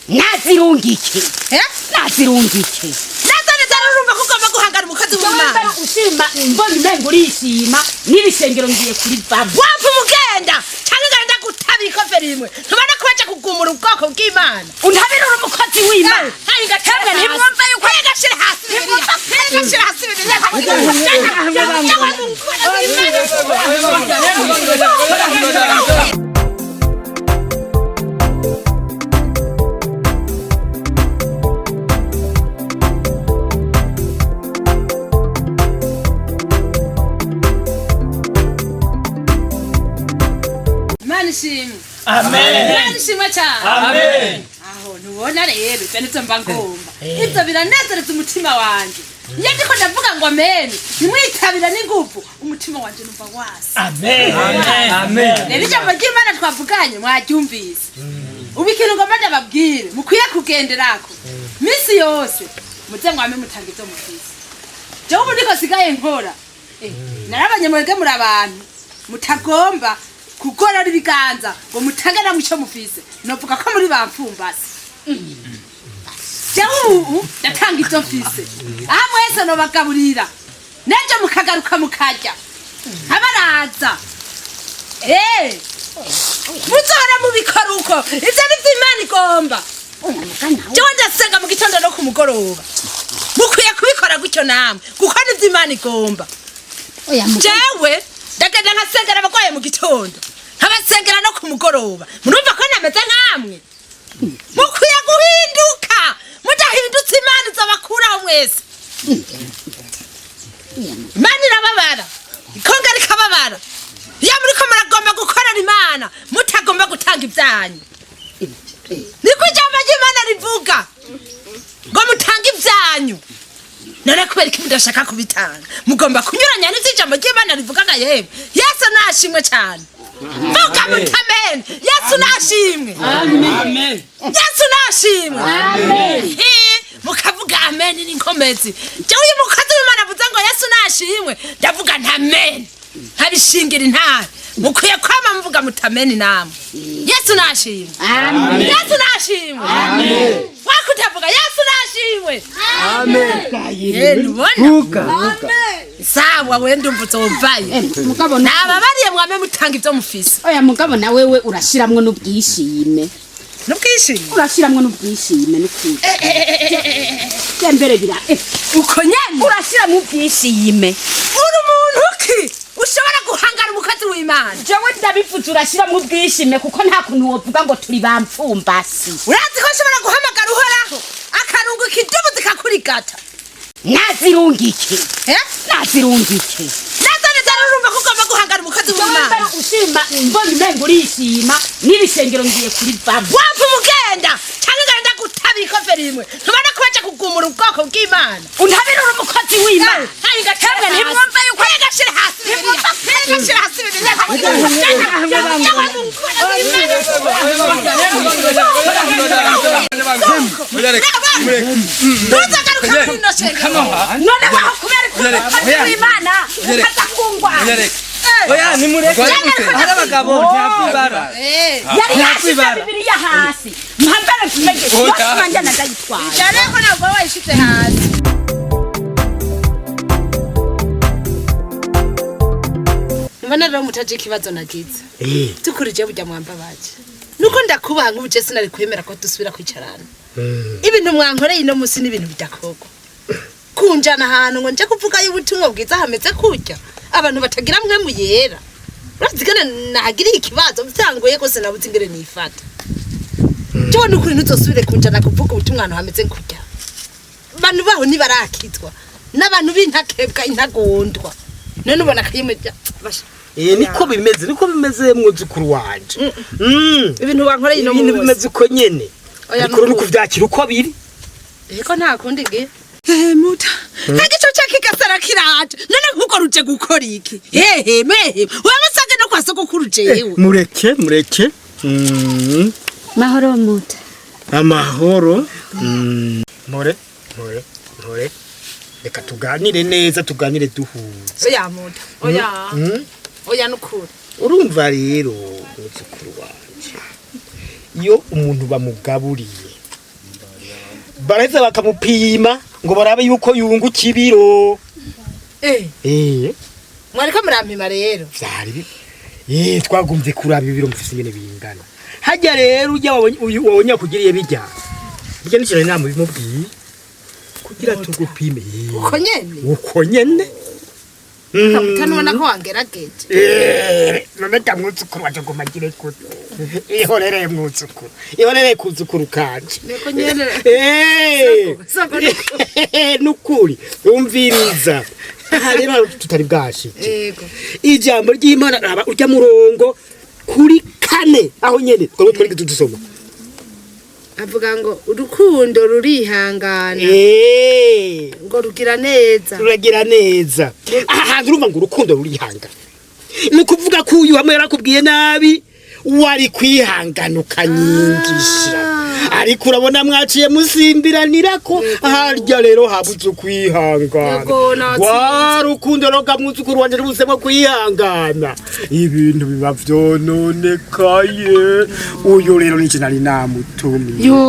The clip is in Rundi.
nazirungike nazirungike urumva ko ugomba guhangara umukozi w'Imana ushima mbona umengo urishima n'ibisengero ngiye kuri babo wapfa umugenda cyangwa ugenda gutabika rimwe ntubona ko baje kugumura ubwoko bw'Imana untabira uri umukozi w'Imana hari gatembe ntimwumva yuko yagashira hasi yagashira hasi Amen. Shima cyane. Amen. Aho nubona rero cyane mba ngomba. Ibyo biranezereza umutima wanje. Iyo ndiko ndavuga ngo amen, nimwitabira n'ingufu umutima wanje numva wasi. Amen. Amen. Rero ijambo ry'Imana twavuganye mwaryumvise. Ubikino ngomba ndababwire mukwiye kugenderako. Misi yose muze ngwame mutanga ibyo mufise. Je ubu ndiko sigaye nkora. Narabanye mwege muri abantu mutagomba kugora ibiganza ngo mutagana mucyo mufise novuga ko muri bamfumbase Jawu natanga icyo mfise aha mwese no bagaburira neje mukagaruka mukarya abaraza muzora mu bikoruko ivyo ni vy'Imana igomba jewe ndasenga mu gitondo no kumugoroba mukwiye kubikora gutyo namwe kuko ni vy'Imana igomba jewe ndagenda nkasengera abagwaye mu gitondo abasengera no kumugoroba murumva ko nameze nkamwe mukwiye guhinduka mudahindutse Imana izabakuraho mwese Imana irababara ikongera ikababara iyo muriko muragomba gukorera Imana mutagomba gutanga ibyanyu niko ijambo ry'Imana rivuga ngo mutange ibyanyu none kubera ko mudashaka kubitanga mugomba kunyuranya n'ijambo ry'Imana rivugaga yemwe Yesu nashimwe cyane vuga mutamen Yesu nashimwe Amen. Yesu nashimwe Amen. mukavuga amen n'inkomezi je uyu mukozi w'Imana avuze ngo Yesu nashimwe ndavuga ntamen ntabishingira intare mukwiye kwama mvuga mutamen namwe Yesu nashimwe Amen. Yesu nashimwe Amen. wakutavuga Yesu nashimwe Amen. vuga sawa wende umvutso wumvaye mugabo nababariye mwame mutanga ibyo mufise oya mugabo na wewe urashiramwe n'ubwishime n'ubwishime urashiramwe n'ubwishime n'ukuri cyembere bira uko nyene urashiramwe ubwishime uri umuntu ki ushobora guhangara umukozi w'Imana jewe ndabivuze urashiramwe ubwishime kuko nta kuntu wovuga ngo turi bamfumbasi urazi ko ushobora guhamagara uhoraho akarungu kidubu zikakurigata nazirungike nazirungike neza urumva ko ugomba guhangara umukozi w'Imana ushima mbona umengo urishima n'ibisengero ngiye kuri babo wapfa umugenda cyangwa ugenda gutabika rimwe ntubona ko baje kugumura ubwoko bw'Imana untabira uri umukozi w'Imana hari gatembe ntimwumva yuko yagashira hasi yagashira hasi none waho kubera ko umukozi w'Imana ukazakungwa Oya ni mureke hari abagabo ntiyakwibara yari yashize Bibiliya hasi mpambara tumege wasanga ndayitwara cyane ko ntabwo wayishize hasi mbona rero mutaje ikibazo nagize tukurije burya mwamba baje nuko ndakubanga ubuje sinari kwemera ko dusubira kwicarana ibintu mwankoreye ino musi n'ibintu bidakogwa kunjana ahantu ngo nje kuvuga y'ubutumwa bwiza hameze kurya abantu batagira mwe muyera urazigana nagiriye ikibazo byangoye ko sinabuze ingere nifata cyo n'ukuri ntuzosubire kunjana kuvuga ubutumwa ahantu hameze kurya abantu baho nibarakitwa n'abantu b'intakebwa intagondwa none ubona akayimejya basha niko bimeze mwuzukuru wanje ibintu bankoreye ino ibintu bimeze uko nyene ariko nuko vyakira uko biri eko nta kundi nge muta nagico cyakikasara kiraje none nkuko ruje gukora iki mehe wabasange no kwasoko kurujewe mureke mahoro muta amahoro more reka tuganire neza tuganire duhuza oya muta oya nukuri urumva rero mwuzukuru wanje iyo umuntu bamugaburiye baraheza bakamupima ngo barabe yuko yunguka ibiro. Mwariko murampima rero. Vyari twagumvye kuraba ibiro mufise ingene bingana. Hajya rero ujya wabonye kugiriye bijya. Bijya n'icyo inama bimubwiye kugira tugupime. Uko nyene. Utanubona ko wangerageje. None tamwuzukuru waje ngo magire kute. Ihorere mwuzukuru. Ihorere kuzukuru kanje. Niko nyene. Soko. Nukuri umviriza. Aha rero tutari bwashike. Yego. Ijambo ry'Imana raba urya murongo kuri kane aho nyene twari tudusoma. Avuga ngo urukundo rurihangana. Ngo rugira neza. Ruragira neza. Aha urumva ngo urukundo rurihangana. Nukuvuga ko uyu hamwe yarakubwiye nabi wari kwihangana ukanyingisha. Ariko urabona mwaciye musimbiranira ko harya rero habuze kwihangana. Wa rukundo roga mwuzukuru wanje rubusemo kwihangana. Ibintu biba vyononekaye. Uyu rero ni kinari namutumye. Yo.